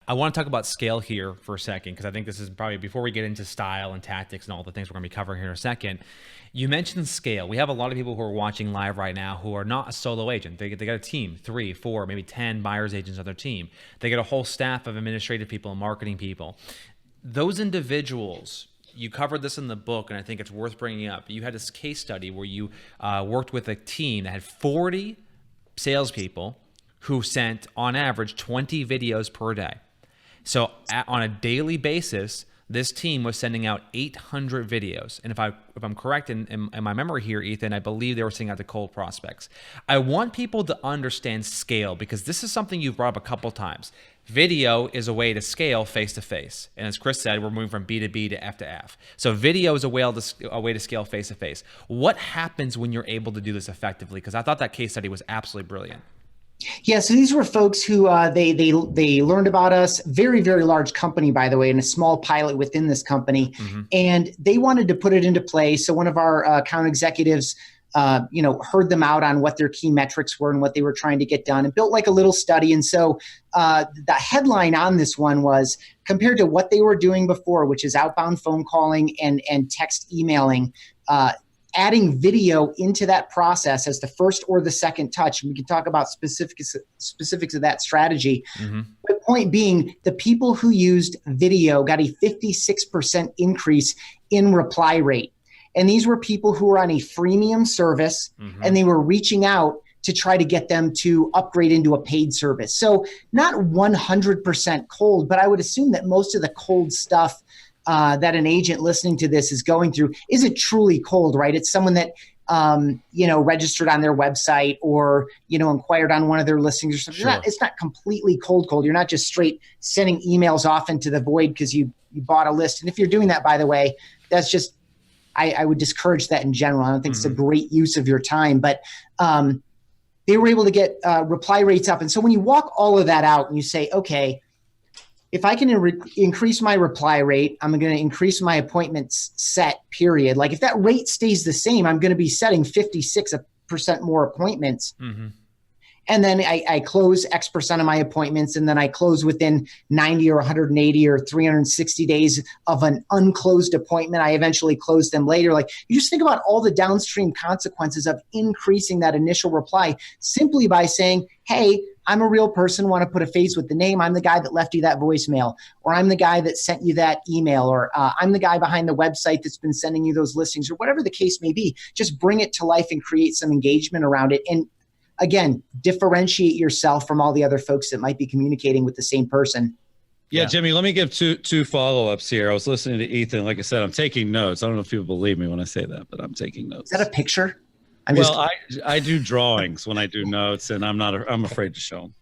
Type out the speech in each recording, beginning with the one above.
I want to talk about scale here for a second, because I think this is probably before we get into style and tactics and all the things we're going to be covering here in a second. You mentioned scale. We have a lot of people who are watching live right now who are not a solo agent. They got a team, 3, 4, maybe 10 buyer's agents on their team. They get a whole staff of administrative people and marketing people. Those individuals, you covered this in the book, and I think it's worth bringing up. You had this case study where you worked with a team that had 40 salespeople who sent, on average, 20 videos per day. So on a daily basis, this team was sending out 800 videos. And if I'm correct in my memory here, Ethan, I believe they were sending out to cold prospects. I want people to understand scale, because this is something you've brought up a couple times. Video is a way to scale face-to-face. And as Chris said, we're moving from B to B to F to F. So video is a way to scale face-to-face. What happens when you're able to do this effectively? Because I thought that case study was absolutely brilliant. Yeah, so these were folks who they learned about us, very, very large company, by the way, and a small pilot within this company. Mm-hmm. And they wanted to put it into play. So one of our account executives, heard them out on what their key metrics were and what they were trying to get done, and built like a little study. And so the headline on this one was, compared to what they were doing before, which is outbound phone calling and text emailing, adding video into that process as the first or the second touch. And we can talk about specifics of that strategy. Mm-hmm. The point being, the people who used video got a 56% increase in reply rate. And these were people who were on a freemium service, mm-hmm. and they were reaching out to try to get them to upgrade into a paid service. So not 100% cold, but I would assume that most of the cold stuff that an agent listening to this is going through isn't truly cold, right? It's someone that, registered on their website or, inquired on one of their listings or something. Sure. It's not completely cold. You're not just straight sending emails off into the void because you bought a list. And if you're doing that, by the way, that's just, I would discourage that in general. I don't think mm-hmm. it's a great use of your time, but they were able to get reply rates up. And so when you walk all of that out and you say, okay, if I can increase my reply rate, I'm going to increase my appointments set, period. Like if that rate stays the same, I'm going to be setting 56% more appointments. Mm-hmm. And then I close X percent of my appointments, and then I close within 90 or 180 or 360 days of an unclosed appointment. I eventually close them later. Like, you just think about all the downstream consequences of increasing that initial reply simply by saying, hey, I'm a real person, want to put a face with the name. I'm the guy that left you that voicemail, or I'm the guy that sent you that email, or I'm the guy behind the website that's been sending you those listings, or whatever the case may be. Just bring it to life and create some engagement around it. And again, differentiate yourself from all the other folks that might be communicating with the same person. Yeah, Jimmy, let me give two follow-ups here. I was listening to Ethan. Like I said, I'm taking notes. I don't know if people believe me when I say that, but I'm taking notes. Is that a picture? I do drawings when I do notes, and I'm afraid to show them.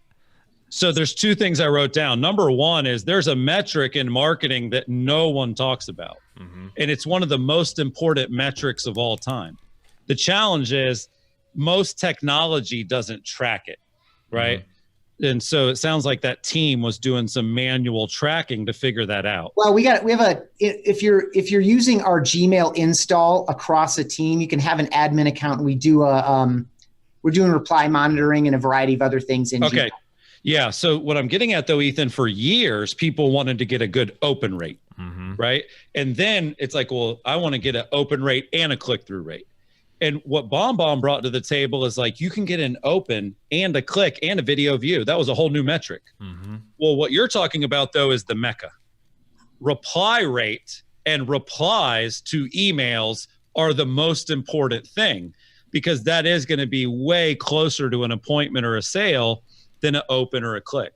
So there's two things I wrote down. Number one is there's a metric in marketing that no one talks about. Mm-hmm. And it's one of the most important metrics of all time. The challenge is most technology doesn't track it, right? Mm-hmm. And so it sounds like that team was doing some manual tracking to figure that out. Well, if you're using our Gmail install across a team, you can have an admin account. And we do we're doing reply monitoring and a variety of other things in Gmail. Yeah. So what I'm getting at though, Ethan, for years, people wanted to get a good open rate, mm-hmm. right? And then it's like, well, I want to get an open rate and a click-through rate. And what BombBomb brought to the table is like, you can get an open and a click and a video view. That was a whole new metric. Mm-hmm. Well, what you're talking about though is the Mecca. Reply rate and replies to emails are the most important thing, because that is going to be way closer to an appointment or a sale than an open or a click.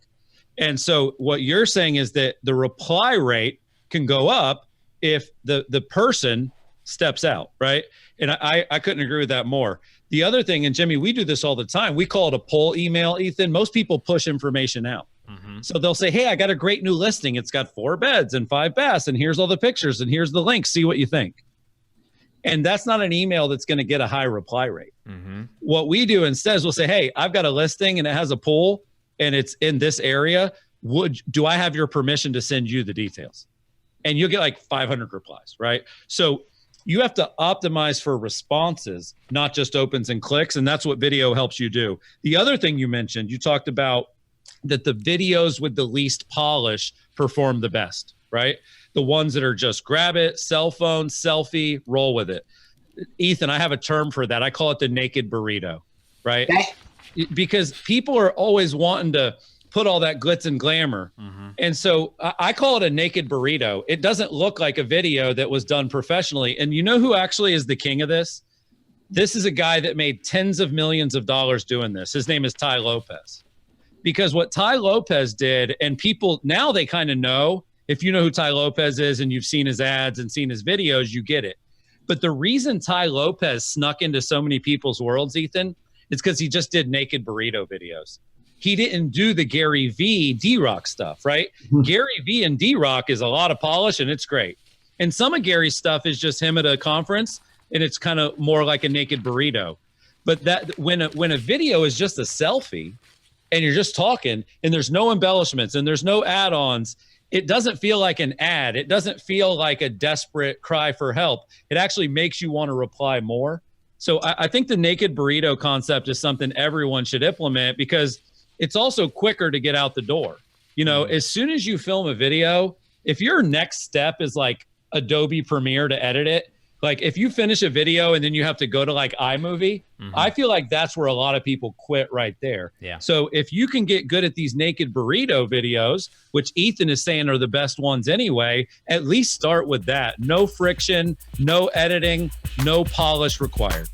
And so what you're saying is that the reply rate can go up if the person steps out, right? And I couldn't agree with that more. The other thing, and Jimmy, we do this all the time. We call it a pull email, Ethan. Most people push information out. Mm-hmm. So they'll say, hey, I got a great new listing. It's got 4 beds and 5 baths, and here's all the pictures, and here's the link. See what you think. And that's not an email that's going to get a high reply rate. Mm-hmm. What we do instead is we'll say, hey, I've got a listing and it has a pool and it's in this area. Do I have your permission to send you the details? And you'll get like 500 replies, right? So you have to optimize for responses, not just opens and clicks. And that's what video helps you do. The other thing you mentioned, you talked about that the videos with the least polish perform the best, right? The ones that are just grab it, cell phone, selfie, roll with it. Ethan, I have a term for that. I call it the naked burrito, right? Because people are always wanting to put all that glitz and glamour. And so I call it a naked burrito. It doesn't look like a video that was done professionally. And you know who actually is the king of this? This is a guy that made tens of millions of dollars doing this. His name is Ty Lopez. Because what Ty Lopez did, and people now they kind of know, if you know who Ty Lopez is and you've seen his ads and seen his videos, you get it. But the reason Ty Lopez snuck into so many people's worlds, Ethan, is because he just did naked burrito videos. He didn't do the Gary V, D-Rock stuff, right? Gary V and D-Rock is a lot of polish and it's great. And some of Gary's stuff is just him at a conference and it's kind of more like a naked burrito. But that when a video is just a selfie and you're just talking and there's no embellishments and there's no add-ons, it doesn't feel like an ad. It doesn't feel like a desperate cry for help. It actually makes you want to reply more. So I think the naked burrito concept is something everyone should implement because it's also quicker to get out the door. You know, as soon as you film a video, if your next step is like Adobe Premiere to edit it, like if you finish a video and then you have to go to like iMovie, I feel like that's where a lot of people quit right there. Yeah. So if you can get good at these naked burrito videos, which Ethan is saying are the best ones anyway, at least start with that. No friction, no editing, no polish required.